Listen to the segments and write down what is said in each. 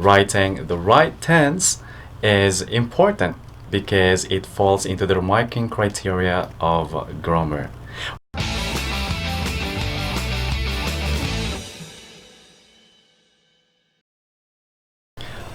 writing the right tense is important because it falls into the marking criteria of grammar.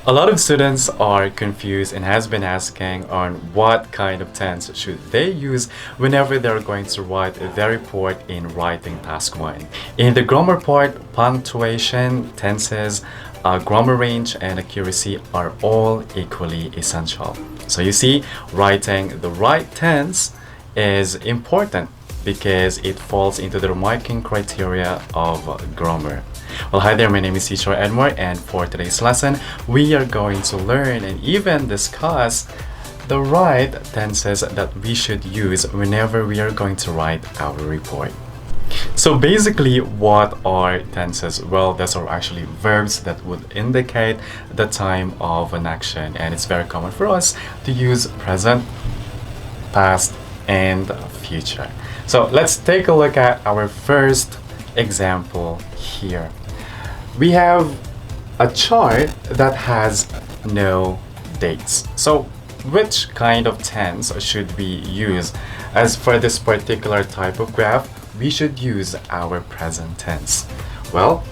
A lot of students are confused and has been asking on what kind of tense should they use whenever they're going to write their report in writing task 1. In the grammar part, punctuation, tenses, grammar range, and accuracy are all equally essential. So you see, writing the right tense is important because it falls into the marking criteria of grammar. Well, hi there, my name is Teacher Edmore, and for today's lesson, we are going to learn and even discuss the right tenses that we should use whenever we are going to write our report. So basically, what are tenses? Well, those are actually verbs that would indicate the time of an action, and it's very common for us to use present, past, and future. So let's take a look at our first example here. We have a chart that has no dates. So which kind of tense should we use? As for this particular type of graph, we should use our present tense. Well,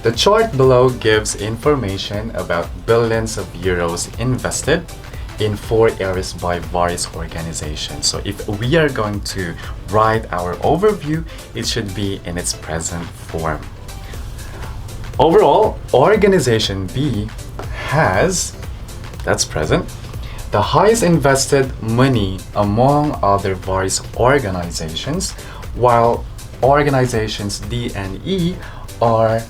the chart below gives information about billions of euros invested in 4 areas by various organizations. So if we are going to write our overview, it should be in its present form. Overall, organization B has, that's present, the highest invested money among other various organizations, while organizations D and E are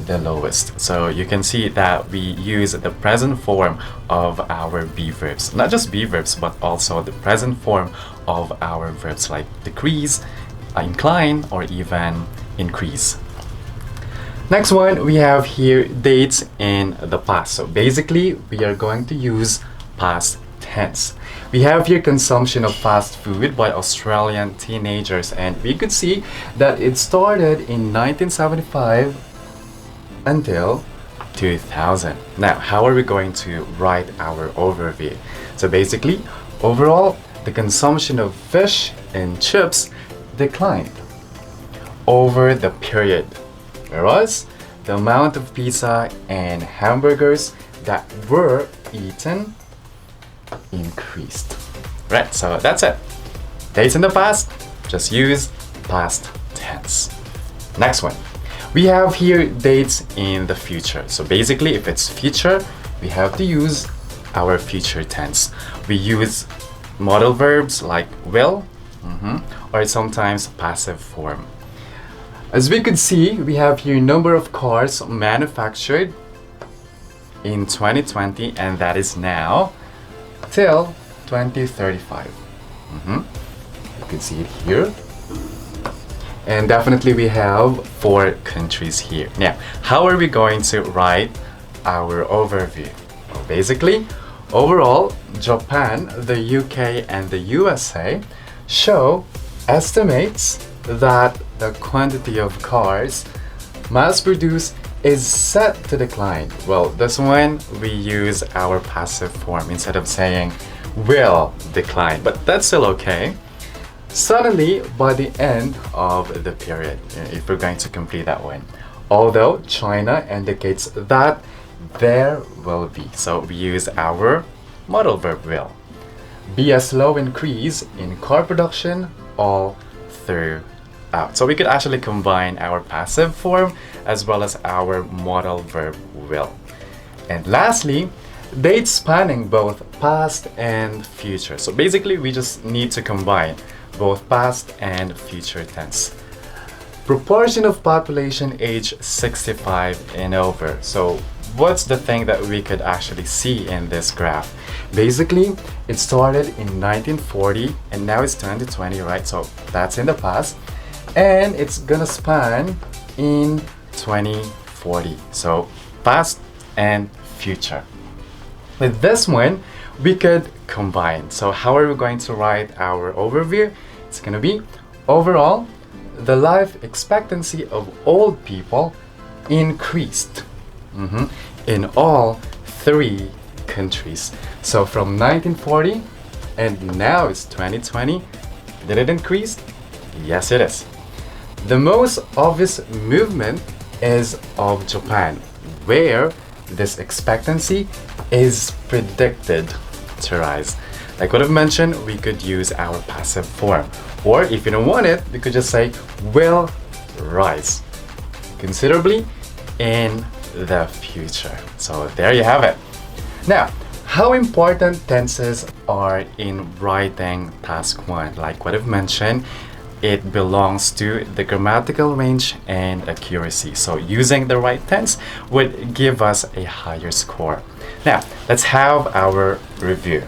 the lowest. So you can see that we use the present form of our be verbs, not just be verbs, but also the present form of our verbs like decrease, incline, or even increase. Next one, we have here dates in the past. So basically, we are going to use past tense. We have here consumption of fast food by Australian teenagers, and we could see that it started in 1975 until 2000. Now, how are we going to write our overview? So basically, overall, the consumption of fish and chips declined over the period, whereas the amount of pizza and hamburgers that were eaten increased. Right, so that's it. Dates in the past, just use past tense. Next one. We have here dates in the future. So basically, if it's future, we have to use our future tense. We use modal verbs like will, or sometimes passive form. As we could see, we have here number of cars manufactured in 2020, and that is now till 2035. You can see it here. And definitely we have 4 countries here. Now, how are we going to write our overview? Well, basically, overall, Japan, the UK, and the USA show estimates that the quantity of cars mass-produced is set to decline. Well, this one we use our passive form instead of saying will decline, but that's still okay. Suddenly, by the end of the period, if we're going to complete that one. Although China indicates that there will be. So we use our modal verb will. Be a slow increase in car production all throughout. So we could actually combine our passive form as well as our modal verb will. And lastly, dates spanning both past and future. So basically, we just need to combine both past and future tense. Proportion of population age 65 and over. So what's the thing that we could actually see in this graph? Basically, it started in 1940 and now it's 2020, right? So that's in the past. And it's gonna span in 2040. So past and future. With this one, we could combine. So how are we going to write our overview? It's gonna be overall, the life expectancy of old people increased. in all three countries. So from 1940 and now it's 2020. Did it increase? Yes, it is. The most obvious movement is of Japan, where this expectancy is predicted to rise. Like what I've mentioned, we could use our passive form. Or if you don't want it, we could just say will rise considerably in the future. So there you have it. Now, how important tenses are in writing task 1? Like what I've mentioned, it belongs to the grammatical range and accuracy. So using the right tense would give us a higher score. Now, let's have our review.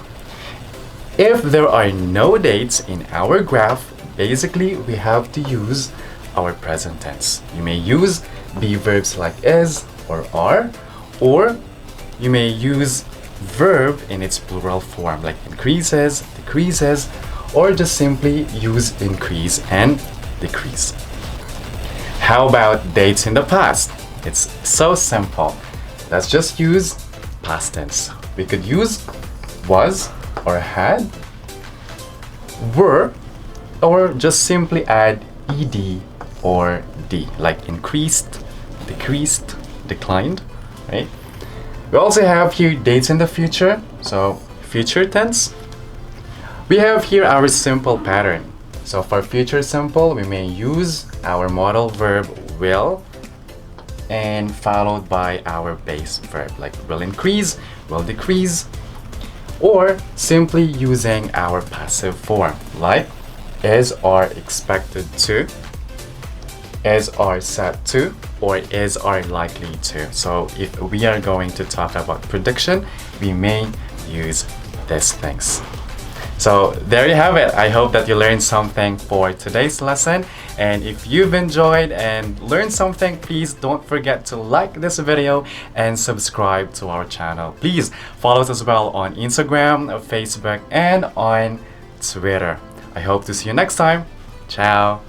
If there are no dates in our graph, basically we have to use our present tense. You may use be verbs like is or are, or you may use verb in its plural form like increases, decreases, or just simply use increase and decrease. How about dates in the past? It's so simple. Let's just use past tense. We could use was or had, were, or just simply add ed or d, like increased, decreased, declined, right? We also have here dates in the future, so future tense. We have here our simple pattern. So for future simple, we may use our modal verb will and followed by our base verb like will increase, will decrease, or simply using our passive form like is are expected to, is are set to, or is are likely to. So if we are going to talk about prediction, we may use these things. So there you have it. I hope that you learned something for today's lesson. And if you've enjoyed and learned something, please don't forget to like this video and subscribe to our channel. Please follow us as well on Instagram, Facebook, and on Twitter. I hope to see you next time. Ciao.